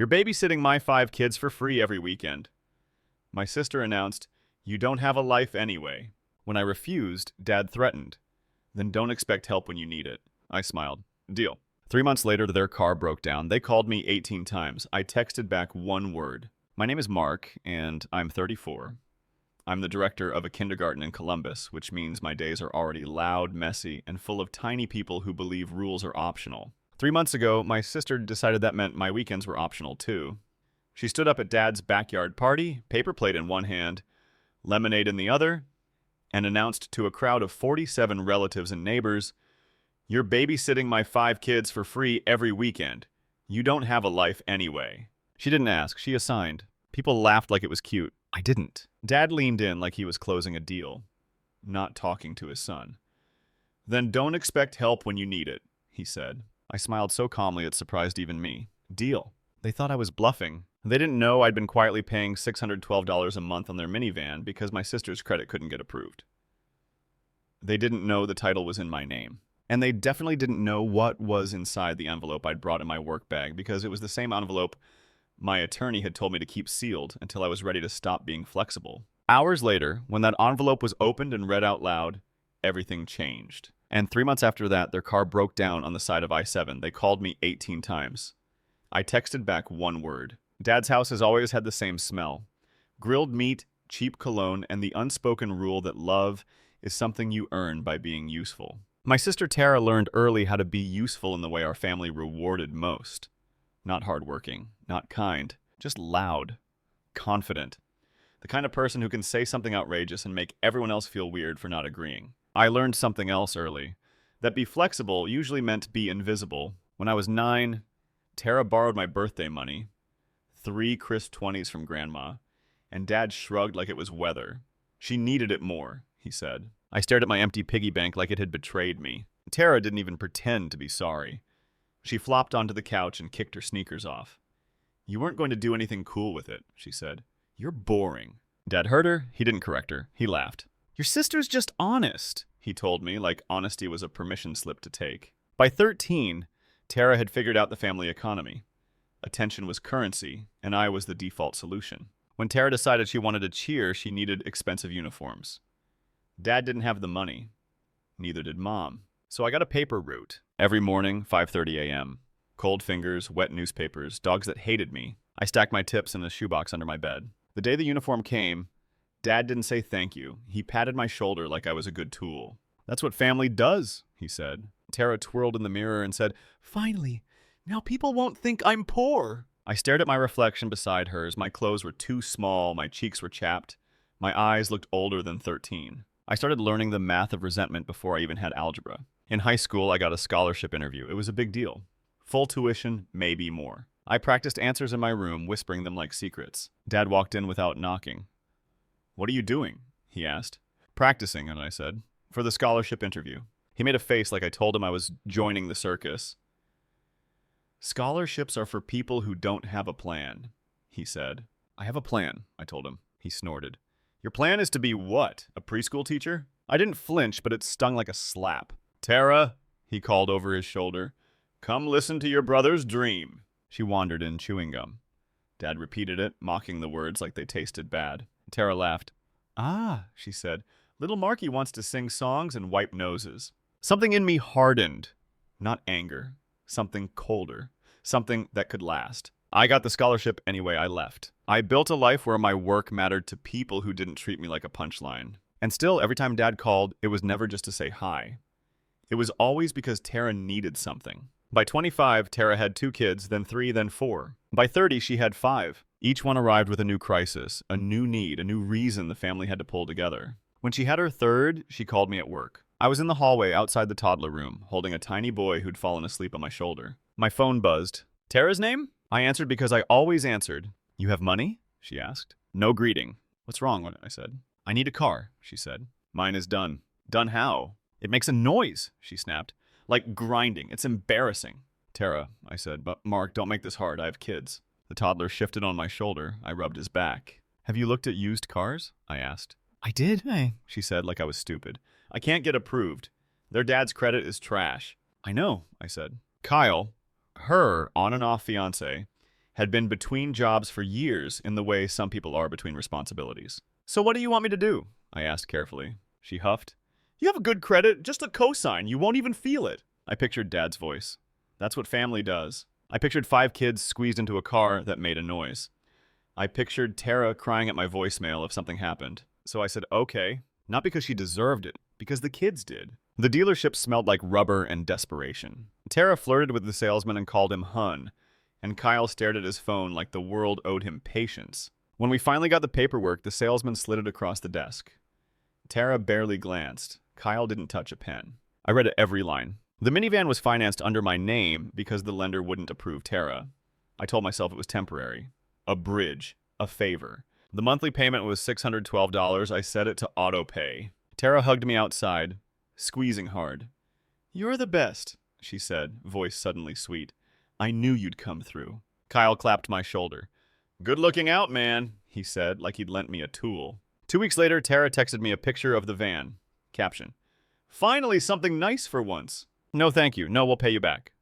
You're babysitting my 5 kids for free every weekend. My sister announced, you don't have a life anyway. When I refused, Dad threatened. Then don't expect help when you need it. I smiled. Deal. 3 months later, their car broke down. They called me 18 times. I texted back one word. My name is Mark, and I'm 34. I'm the director of a kindergarten in Columbus, which means my days are already loud, messy, and full of tiny people who believe rules are optional. 3 months ago, my sister decided that meant my weekends were optional too. She stood up at Dad's backyard party, paper plate in one hand, lemonade in the other, and announced to a crowd of 47 relatives and neighbors, "You're babysitting my 5 kids for free every weekend. You don't have a life anyway." She didn't ask, she assigned. People laughed like it was cute. I didn't. Dad leaned in like he was closing a deal, not talking to his son. "Then don't expect help when you need it," he said. I smiled so calmly it surprised even me. Deal. They thought I was bluffing. They didn't know I'd been quietly paying $612 a month on their minivan because my sister's credit couldn't get approved. They didn't know the title was in my name. And they definitely didn't know what was inside the envelope I'd brought in my work bag because it was the same envelope my attorney had told me to keep sealed until I was ready to stop being flexible. Hours later, when that envelope was opened and read out loud, everything changed. And 3 months after that, their car broke down on the side of I-7. They called me 18 times. I texted back one word. Dad's house has always had the same smell. Grilled meat, cheap cologne, and the unspoken rule that love is something you earn by being useful. My sister Tara learned early how to be useful in the way our family rewarded most. Not hardworking, not kind, just loud, confident. The kind of person who can say something outrageous and make everyone else feel weird for not agreeing. I learned something else early. That be flexible usually meant be invisible. When I was 9, Tara borrowed my birthday money, 3 crisp 20s from Grandma, and Dad shrugged like it was weather. She needed it more, he said. I stared at my empty piggy bank like it had betrayed me. Tara didn't even pretend to be sorry. She flopped onto the couch and kicked her sneakers off. "You weren't going to do anything cool with it," she said. "You're boring." Dad heard her. He didn't correct her. He laughed. "Your sister's just honest," he told me, like honesty was a permission slip to take. By 13, Tara had figured out the family economy. Attention was currency, and I was the default solution. When Tara decided she wanted to cheer, she needed expensive uniforms. Dad didn't have the money. Neither did Mom. So I got a paper route. Every morning, 5:30 a.m. Cold fingers, wet newspapers, dogs that hated me. I stacked my tips in a shoebox under my bed. The day the uniform came, Dad didn't say thank you. He patted my shoulder like I was a good tool. "That's what family does," he said. Tara twirled in the mirror and said, "Finally, now people won't think I'm poor." I stared at my reflection beside hers. My clothes were too small, my cheeks were chapped. My eyes looked older than 13. I started learning the math of resentment before I even had algebra. In high school, I got a scholarship interview. It was a big deal. Full tuition, maybe more. I practiced answers in my room, whispering them like secrets. Dad walked in without knocking. "What are you doing?" he asked. "Practicing," and I said, "for the scholarship interview." He made a face like I told him I was joining the circus. "Scholarships are for people who don't have a plan," he said. "I have a plan," I told him. He snorted. "Your plan is to be what? A preschool teacher?" I didn't flinch, but it stung like a slap. "Tara," he called over his shoulder, "come listen to your brother's dream." She wandered in, chewing gum. Dad repeated it, mocking the words like they tasted bad. Tara laughed. "Ah," she said, "little Marky wants to sing songs and wipe noses." Something in me hardened. Not anger. Something colder. Something that could last. I got the scholarship anyway. I left. I built a life where my work mattered to people who didn't treat me like a punchline. And still, every time Dad called, it was never just to say hi. It was always because Tara needed something. By 25, Tara had 2 kids, then 3, then 4. By 30, she had 5. Each one arrived with a new crisis, a new need, a new reason the family had to pull together. When she had her 3rd, she called me at work. I was in the hallway outside the toddler room, holding a tiny boy who'd fallen asleep on my shoulder. My phone buzzed. "Tara's name?" I answered because I always answered. "You have money?" she asked. No greeting. "What's wrong?" I said. "I need a car," she said. "Mine is done." "Done how?" "It makes a noise," she snapped. "Like grinding. It's embarrassing." "Tara," I said, "but Mark, don't make this hard. I have kids." The toddler shifted on my shoulder. I rubbed his back. "Have you looked at used cars?" I asked. "I did," she said like I was stupid. "I can't get approved. Their dad's credit is trash." "I know," I said. Kyle, her on and off fiance, had been between jobs for years in the way some people are between responsibilities. "So what do you want me to do?" I asked carefully. She huffed. "You have a good credit, just a cosign. You won't even feel it." I pictured Dad's voice. That's what family does. I pictured 5 kids squeezed into a car that made a noise. I pictured Tara crying at my voicemail if something happened. So I said, okay. Not because she deserved it, because the kids did. The dealership smelled like rubber and desperation. Tara flirted with the salesman and called him hun, and Kyle stared at his phone like the world owed him patience. When we finally got the paperwork, the salesman slid it across the desk. Tara barely glanced. Kyle didn't touch a pen. I read every line. The minivan was financed under my name because the lender wouldn't approve Tara. I told myself it was temporary. A bridge. A favor. The monthly payment was $612. I set it to auto pay. Tara hugged me outside, squeezing hard. "You're the best," she said, voice suddenly sweet. "I knew you'd come through." Kyle clapped my shoulder. "Good looking out, man," he said, like he'd lent me a tool. 2 weeks later, Tara texted me a picture of the van. Caption: "Finally something nice for once." "No, thank you. No, we'll pay you back."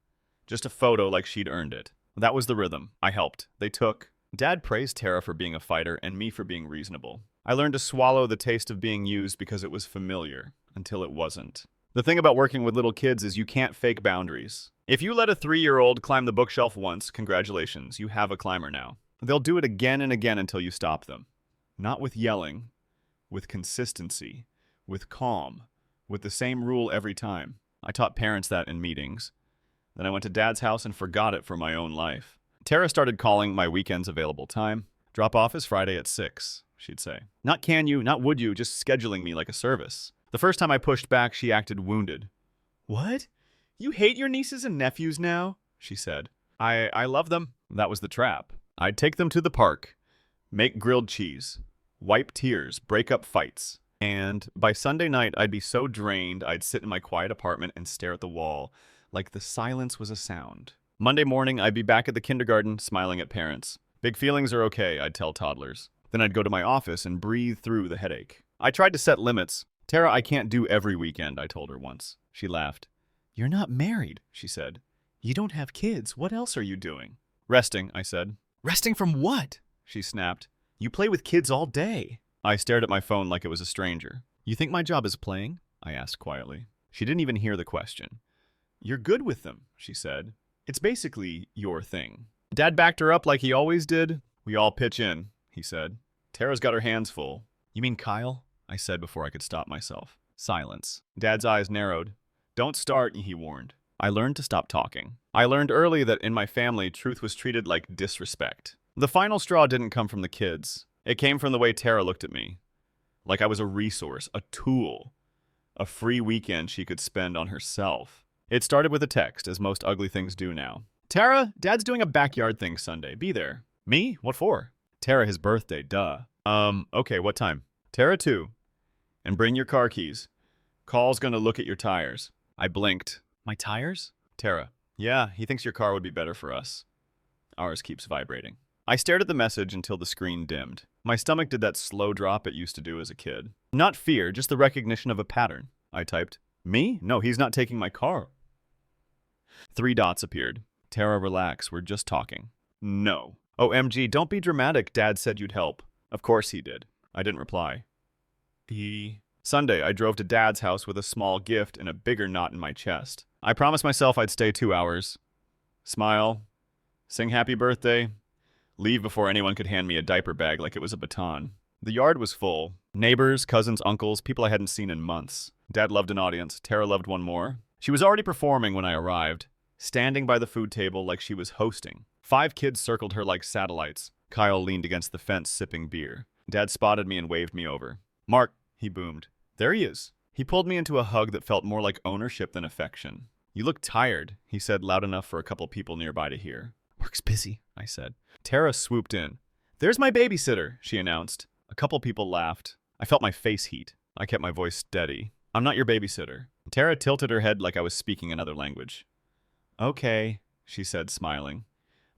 Just a photo like she'd earned it. That was the rhythm. I helped. They took. Dad praised Tara for being a fighter and me for being reasonable. I learned to swallow the taste of being used because it was familiar, until it wasn't. The thing about working with little kids is you can't fake boundaries. If you let a 3-year-old climb the bookshelf once, congratulations, you have a climber now. They'll do it again and again until you stop them. Not with yelling, with consistency, with calm, with the same rule every time. I taught parents that in meetings. Then I went to Dad's house and forgot it for my own life. Tara started calling my weekends available time. "Drop off is Friday at 6, she'd say. Not can you, not would you, just scheduling me like a service. The first time I pushed back, she acted wounded. "What? You hate your nieces and nephews now?" she said. I love them. That was the trap. I'd take them to the park, make grilled cheese, wipe tears, break up fights. And by Sunday night, I'd be so drained, I'd sit in my quiet apartment and stare at the wall, like the silence was a sound. Monday morning, I'd be back at the kindergarten, smiling at parents. "Big feelings are okay," I'd tell toddlers. Then I'd go to my office and breathe through the headache. I tried to set limits. "Tara, I can't do every weekend," I told her once. She laughed. "You're not married," she said. "You don't have kids. What else are you doing?" "Resting," I said. "Resting from what?" she snapped. "You play with kids all day." I stared at my phone like it was a stranger. "You think my job is playing?" I asked quietly. She didn't even hear the question. "You're good with them," she said. "It's basically your thing." Dad backed her up like he always did. "We all pitch in," he said. "Tara's got her hands full." "You mean Kyle?" I said before I could stop myself. Silence. Dad's eyes narrowed. "Don't start," he warned. I learned to stop talking. I learned early that in my family, truth was treated like disrespect. The final straw didn't come from the kids. It came from the way Tara looked at me. Like I was a resource, a tool, a free weekend she could spend on herself. It started with a text, as most ugly things do now. "Tara, Dad's doing a backyard thing Sunday. Be there." "Me? What for?" "Tara, his birthday, duh." Okay, what time?" "Tara, too. And bring your car keys. Call's gonna look at your tires." I blinked. "My tires?" "Tara, yeah, he thinks your car would be better for us. Ours keeps vibrating." I stared at the message until the screen dimmed. My stomach did that slow drop it used to do as a kid. Not fear, just the recognition of a pattern. I typed, "Me? No, he's not taking my car." 3 dots appeared. "Tara, relax, we're just talking." "No." "OMG, don't be dramatic, Dad said you'd help." "Of course he did." I didn't reply. Sunday, I drove to Dad's house with a small gift and a bigger knot in my chest. I promised myself I'd stay 2 hours. Smile. Sing happy birthday. Leave before anyone could hand me a diaper bag like it was a baton. The yard was full. Neighbors, cousins, uncles, people I hadn't seen in months. Dad loved an audience. Tara loved one more. She was already performing when I arrived, standing by the food table like she was hosting. 5 kids circled her like satellites. Kyle leaned against the fence sipping beer. Dad spotted me and waved me over. "Mark," he boomed. "There he is." He pulled me into a hug that felt more like ownership than affection. "You look tired," he said loud enough for a couple people nearby to hear. "Work's busy," I said. Tara swooped in. "There's my babysitter," she announced. A couple people laughed. I felt my face heat. I kept my voice steady. "I'm not your babysitter." Tara tilted her head like I was speaking another language. "Okay," she said, smiling.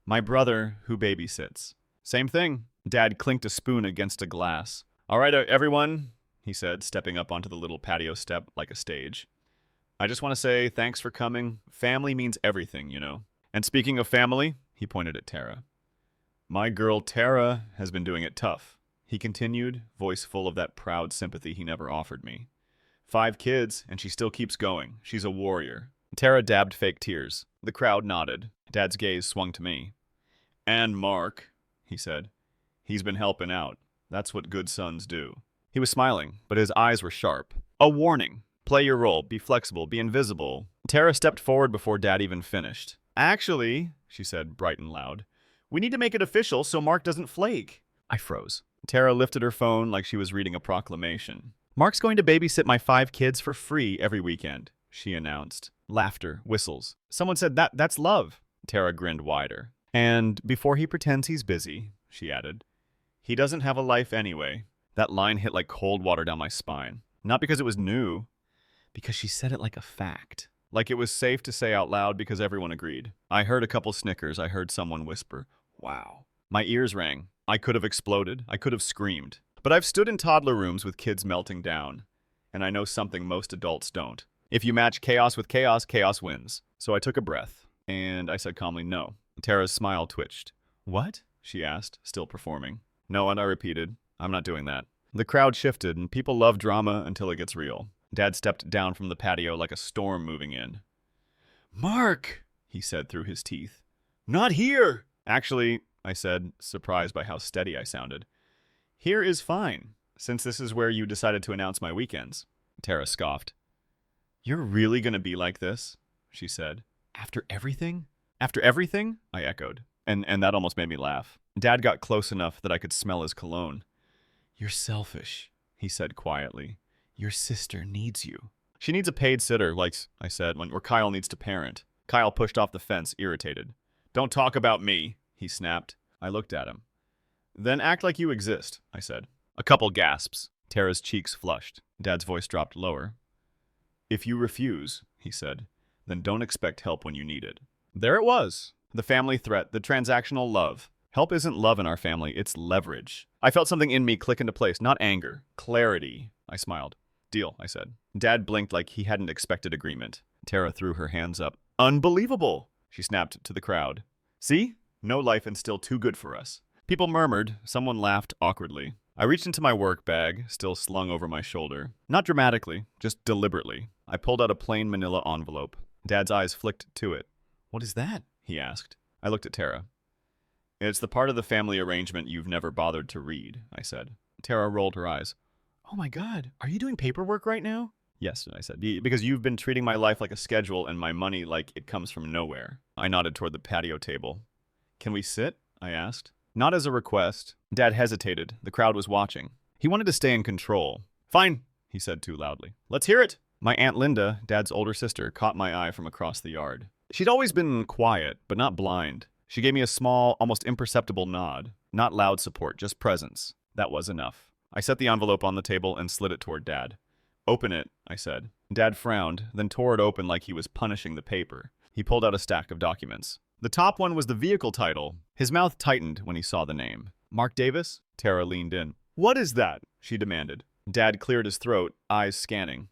"My brother who babysits." "Same thing." Dad clinked a spoon against a glass. "All right, everyone," he said, stepping up onto the little patio step like a stage. "I just want to say thanks for coming. Family means everything, you know." "And speaking of family," he pointed at Tara. My girl Tara has been doing it tough, he continued, voice full of that proud sympathy he never offered me. 5 kids, and she still keeps going. She's a warrior. Tara dabbed fake tears. The crowd nodded. Dad's gaze swung to me. And Mark, he said. He's been helping out. That's what good sons do. He was smiling, but his eyes were sharp. A warning. Play your role. Be flexible. Be invisible. Tara stepped forward before Dad even finished. Actually, she said, bright and loud, we need to make it official so Mark doesn't flake. I froze. Tara lifted her phone like she was reading a proclamation. Mark's going to babysit my 5 kids for free every weekend, she announced. Laughter, whistles. Someone said, that's love. Tara grinned wider. And before he pretends he's busy, she added, he doesn't have a life anyway. That line hit like cold water down my spine. Not because it was new, because she said it like a fact. Like it was safe to say out loud because everyone agreed. I heard a couple snickers. I heard someone whisper, wow. My ears rang. I could have exploded. I could have screamed. But I've stood in toddler rooms with kids melting down, and I know something most adults don't. If you match chaos with chaos, chaos wins. So I took a breath, and I said calmly, no. Tara's smile twitched. What? She asked, still performing. No, and I repeated, I'm not doing that. The crowd shifted, and people love drama until it gets real. Dad stepped down from the patio like a storm moving in. Mark, he said through his teeth. Not here! Actually, I said, surprised by how steady I sounded. Here is fine, since this is where you decided to announce my weekends. Tara scoffed. You're really going to be like this? She said. After everything? After everything? I echoed. And that almost made me laugh. Dad got close enough that I could smell his cologne. You're selfish, he said quietly. Your sister needs you. She needs a paid sitter, like I said, or Kyle needs to parent. Kyle pushed off the fence, irritated. Don't talk about me, he snapped. I looked at him. Then act like you exist, I said. A couple gasps. Tara's cheeks flushed. Dad's voice dropped lower. If you refuse, he said, then don't expect help when you need it. There it was. The family threat, the transactional love. Help isn't love in our family, it's leverage. I felt something in me click into place, not anger. Clarity. I smiled. Deal, I said. Dad blinked like he hadn't expected agreement. Tara threw her hands up. Unbelievable, she snapped to the crowd. See? No life and still too good for us. People murmured. Someone laughed awkwardly. I reached into my work bag, still slung over my shoulder. Not dramatically, just deliberately. I pulled out a plain manila envelope. Dad's eyes flicked to it. What is that? He asked. I looked at Tara. It's the part of the family arrangement you've never bothered to read, I said. Tara rolled her eyes. Oh my God, are you doing paperwork right now? Yes, I said, because you've been treating my life like a schedule and my money like it comes from nowhere. I nodded toward the patio table. Can we sit? I asked. Not as a request. Dad hesitated. The crowd was watching. He wanted to stay in control. Fine, he said too loudly. Let's hear it. My Aunt Linda, Dad's older sister, caught my eye from across the yard. She'd always been quiet, but not blind. She gave me a small, almost imperceptible nod. Not loud support, just presence. That was enough. I set the envelope on the table and slid it toward Dad. Open it, I said. Dad frowned, then tore it open like he was punishing the paper. He pulled out a stack of documents. The top one was the vehicle title. His mouth tightened when he saw the name. Mark Davis? Tara leaned in. What is that? She demanded. Dad cleared his throat, eyes scanning.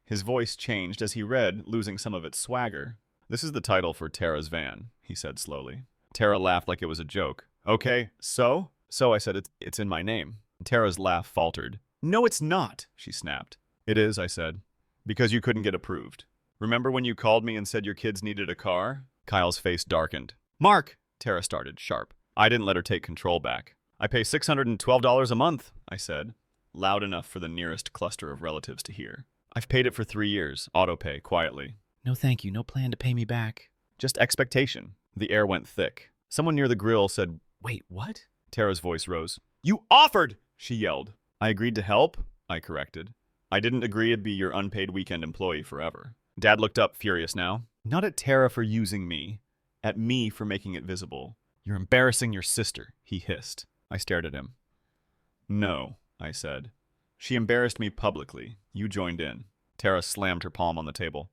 His voice changed as he read, losing some of its swagger. This is the title for Tara's van, he said slowly. Tara laughed like it was a joke. Okay, so? So, I said, it's in my name. Tara's laugh faltered. No, it's not, she snapped. It is, I said, because you couldn't get approved. Remember when you called me and said your kids needed a car? Kyle's face darkened. Mark, Tara started, sharp. I didn't let her take control back. I pay $612 a month, I said, loud enough for the nearest cluster of relatives to hear. I've paid it for 3 years, auto-pay, quietly. No thank you, no plan to pay me back. Just expectation. The air went thick. Someone near the grill said, wait, what? Tara's voice rose. You offered, she yelled. I agreed to help, I corrected. I didn't agree to be your unpaid weekend employee forever. Dad looked up, furious now. Not at Tara for using me. At me for making it visible. You're embarrassing your sister, he hissed. I stared at him. No, I said. She embarrassed me publicly. You joined in. Tara slammed her palm on the table.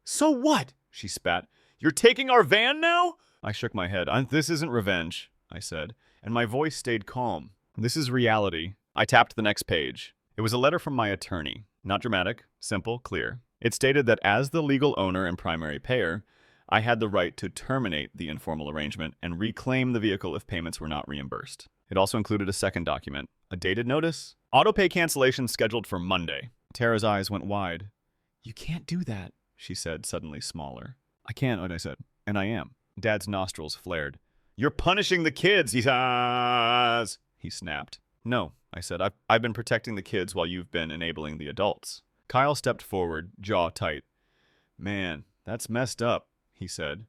So what? She spat. You're taking our van now? I shook my head. This isn't revenge, I said, and my voice stayed calm. This is reality. I tapped the next page. It was a letter from my attorney. Not dramatic, simple, clear. It stated that as the legal owner and primary payer, I had the right to terminate the informal arrangement and reclaim the vehicle if payments were not reimbursed. It also included a second document, a dated notice. Autopay cancellation scheduled for Monday. Tara's eyes went wide. You can't do that, she said, suddenly smaller. I can't, I said, and I am. Dad's nostrils flared. You're punishing the kids, he snapped. No, I said, I've been protecting the kids while you've been enabling the adults. Kyle stepped forward, jaw tight. Man, that's messed up, he said.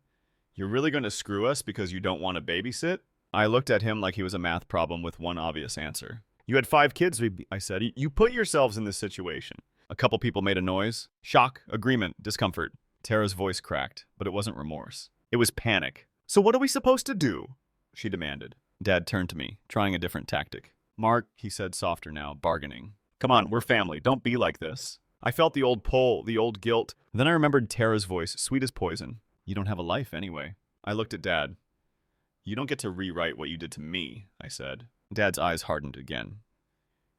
You're really going to screw us because you don't want to babysit? I looked at him like he was a math problem with one obvious answer. You had 5 kids, I said. You put yourselves in this situation. A couple people made a noise. Shock, agreement, discomfort. Tara's voice cracked, but it wasn't remorse. It was panic. So what are we supposed to do? She demanded. Dad turned to me, trying a different tactic. Mark, he said softer now, bargaining. Come on, we're family. Don't be like this. I felt the old pull, the old guilt. Then I remembered Tara's voice, sweet as poison. You don't have a life anyway. I looked at Dad. You don't get to rewrite what you did to me, I said. Dad's eyes hardened again.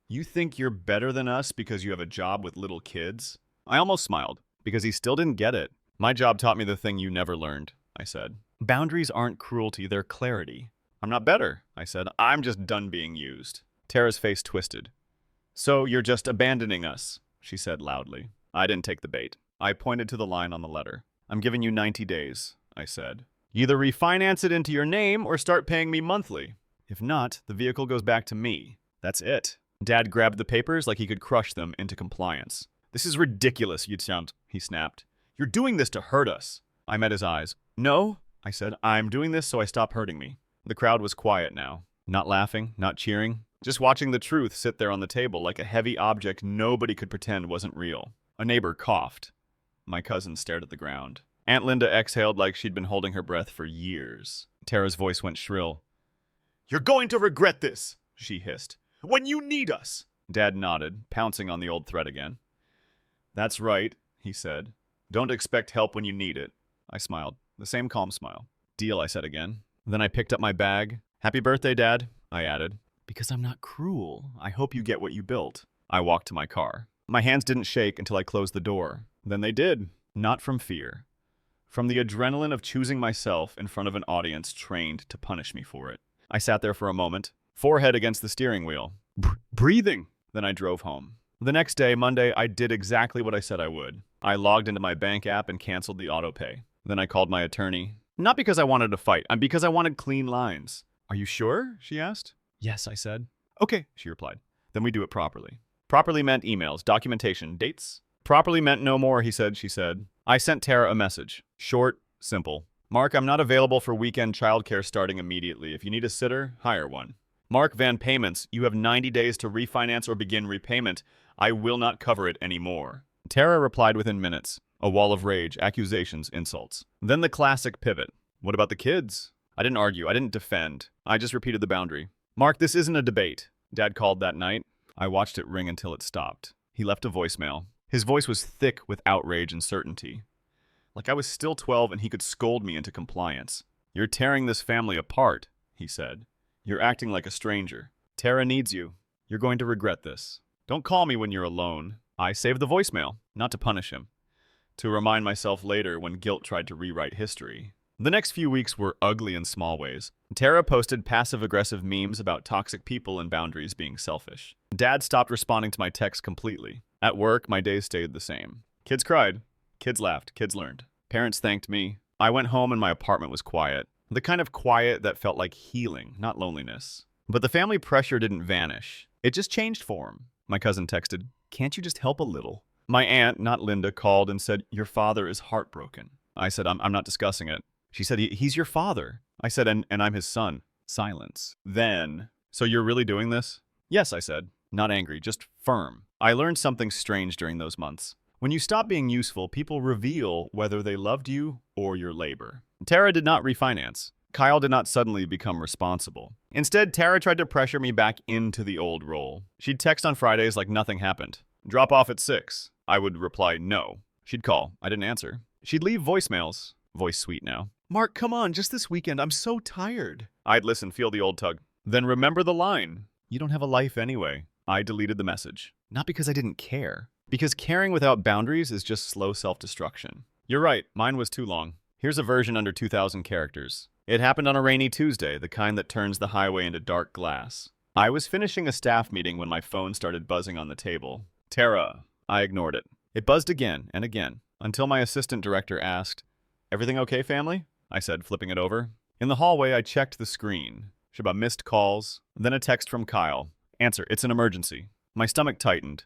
You think you're better than us because you have a job with little kids? I almost smiled, because he still didn't get it. My job taught me the thing you never learned, I said. Boundaries aren't cruelty, they're clarity. I'm not better, I said. I'm just done being used. Tara's face twisted. So you're just abandoning us, she said loudly. I didn't take the bait. I pointed to the line on the letter. I'm giving you 90 days, I said. Either refinance it into your name or start paying me monthly. If not, the vehicle goes back to me. That's it. Dad grabbed the papers like he could crush them into compliance. This is ridiculous, he snapped. You're doing this to hurt us. I met his eyes. No, I said. I'm doing this so I stop hurting me. The crowd was quiet now. Not laughing, not cheering. Just watching the truth sit there on the table like a heavy object nobody could pretend wasn't real. A neighbor coughed. My cousin stared at the ground. Aunt Linda exhaled like she'd been holding her breath for years. Tara's voice went shrill. You're going to regret this, she hissed. When you need us. Dad nodded, pouncing on the old thread again. That's right, he said. Don't expect help when you need it. I smiled, the same calm smile. Deal, I said again. Then I picked up my bag. Happy birthday, Dad, I added. Because I'm not cruel. I hope you get what you built. I walked to my car. My hands didn't shake until I closed the door. Then they did. Not from fear. From the adrenaline of choosing myself in front of an audience trained to punish me for it. I sat there for a moment, forehead against the steering wheel. Breathing. Then I drove home. The next day, Monday, I did exactly what I said I would. I logged into my bank app and canceled the autopay. Then I called my attorney. Not because I wanted to fight, because I wanted clean lines. Are you sure? She asked. Yes, I said. Okay, she replied. Then we do it properly. Properly meant emails, documentation, dates. Properly meant no more, he said, she said. I sent Tara a message. Short, simple. Mark, I'm not available for weekend childcare starting immediately. If you need a sitter, hire one. Mark Van Payments, you have 90 days to refinance or begin repayment. I will not cover it anymore. Tara replied within minutes. A wall of rage, accusations, insults. Then the classic pivot. What about the kids? I didn't argue. I didn't defend. I just repeated the boundary. Mark, this isn't a debate. Dad called that night. I watched it ring until it stopped. He left a voicemail. His voice was thick with outrage and certainty. Like I was still 12 and he could scold me into compliance. You're tearing this family apart, he said. You're acting like a stranger. Tara needs you. You're going to regret this. Don't call me when you're alone. I saved the voicemail, not to punish him. To remind myself later when guilt tried to rewrite history. The next few weeks were ugly in small ways. Tara posted passive-aggressive memes about toxic people and boundaries being selfish. Dad stopped responding to my texts completely. At work, my days stayed the same. Kids cried. Kids laughed. Kids learned. Parents thanked me. I went home and my apartment was quiet. The kind of quiet that felt like healing, not loneliness. But the family pressure didn't vanish. It just changed form. My cousin texted, "Can't you just help a little?" My aunt, not Linda, called and said, "Your father is heartbroken." I said, I'm not discussing it. She said, he's your father. I said, and I'm his son. Silence. Then, so you're really doing this? Yes, I said. Not angry, just firm. I learned something strange during those months. When you stop being useful, people reveal whether they loved you or your labor. Tara did not refinance. Kyle did not suddenly become responsible. Instead, Tara tried to pressure me back into the old role. She'd text on Fridays like nothing happened. Drop off at 6. I would reply no. She'd call. I didn't answer. She'd leave voicemails. Voice sweet now. Mark, come on, just this weekend. I'm so tired. I'd listen, feel the old tug. Then remember the line. You don't have a life anyway. I deleted the message. Not because I didn't care. Because caring without boundaries is just slow self-destruction. You're right, mine was too long. Here's a version under 2,000 characters. It happened on a rainy Tuesday, the kind that turns the highway into dark glass. I was finishing a staff meeting when my phone started buzzing on the table. Tara. I ignored it. It buzzed again and again, until my assistant director asked, "Everything okay, family?" I said, flipping it over. In the hallway, I checked the screen. Shaba missed calls, then a text from Kyle. "Answer, it's an emergency." My stomach tightened,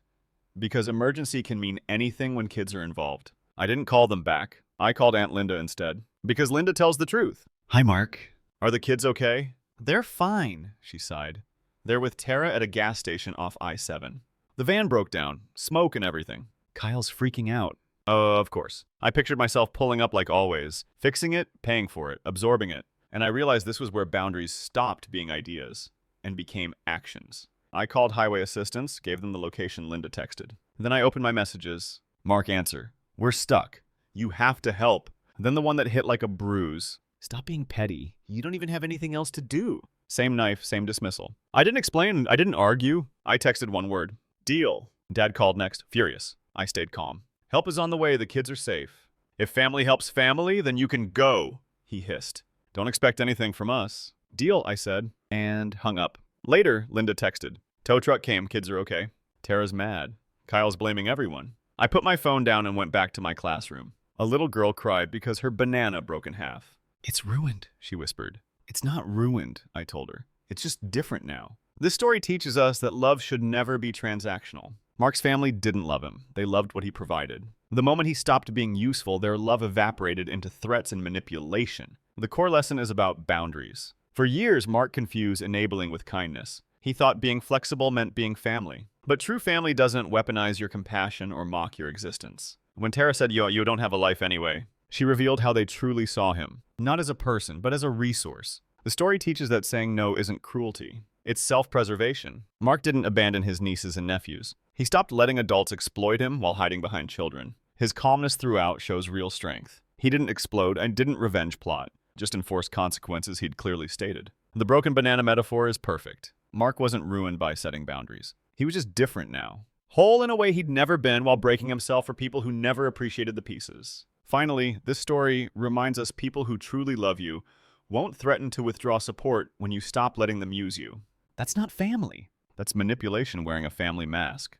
because emergency can mean anything when kids are involved. I didn't call them back. I called Aunt Linda instead, because Linda tells the truth. "Hi, Mark. Are the kids okay?" "They're fine," she sighed. "They're with Tara at a gas station off I-7. The van broke down, smoke and everything. Kyle's freaking out." Of course. I pictured myself pulling up like always, fixing it, paying for it, absorbing it. And I realized this was where boundaries stopped being ideas and became actions. I called highway assistance, gave them the location Linda texted. Then I opened my messages. "Mark, answer. We're stuck. You have to help." Then the one that hit like a bruise. "Stop being petty. You don't even have anything else to do." Same knife, same dismissal. I didn't explain, I didn't argue. I texted one word. "Deal." Dad called next, furious. I stayed calm. "Help is on the way, the kids are safe." "If family helps family, then you can go," he hissed. "Don't expect anything from us." "Deal," I said, and hung up. Later, Linda texted. "Tow truck came, kids are okay." Tara's mad. Kyle's blaming everyone. I put my phone down and went back to my classroom. A little girl cried because her banana broke in half. "It's ruined," she whispered. "It's not ruined," I told her. "It's just different now." This story teaches us that love should never be transactional. Mark's family didn't love him. They loved what he provided. The moment he stopped being useful, their love evaporated into threats and manipulation. The core lesson is about boundaries. For years, Mark confused enabling with kindness. He thought being flexible meant being family. But true family doesn't weaponize your compassion or mock your existence. When Tara said, you don't have a life anyway, she revealed how they truly saw him. Not as a person, but as a resource. The story teaches that saying no isn't cruelty. It's self-preservation. Mark didn't abandon his nieces and nephews. He stopped letting adults exploit him while hiding behind children. His calmness throughout shows real strength. He didn't explode and didn't revenge plot, just enforce consequences he'd clearly stated. The broken banana metaphor is perfect. Mark wasn't ruined by setting boundaries. He was just different now. Whole in a way he'd never been while breaking himself for people who never appreciated the pieces. Finally, this story reminds us people who truly love you won't threaten to withdraw support when you stop letting them use you. That's not family. That's manipulation wearing a family mask.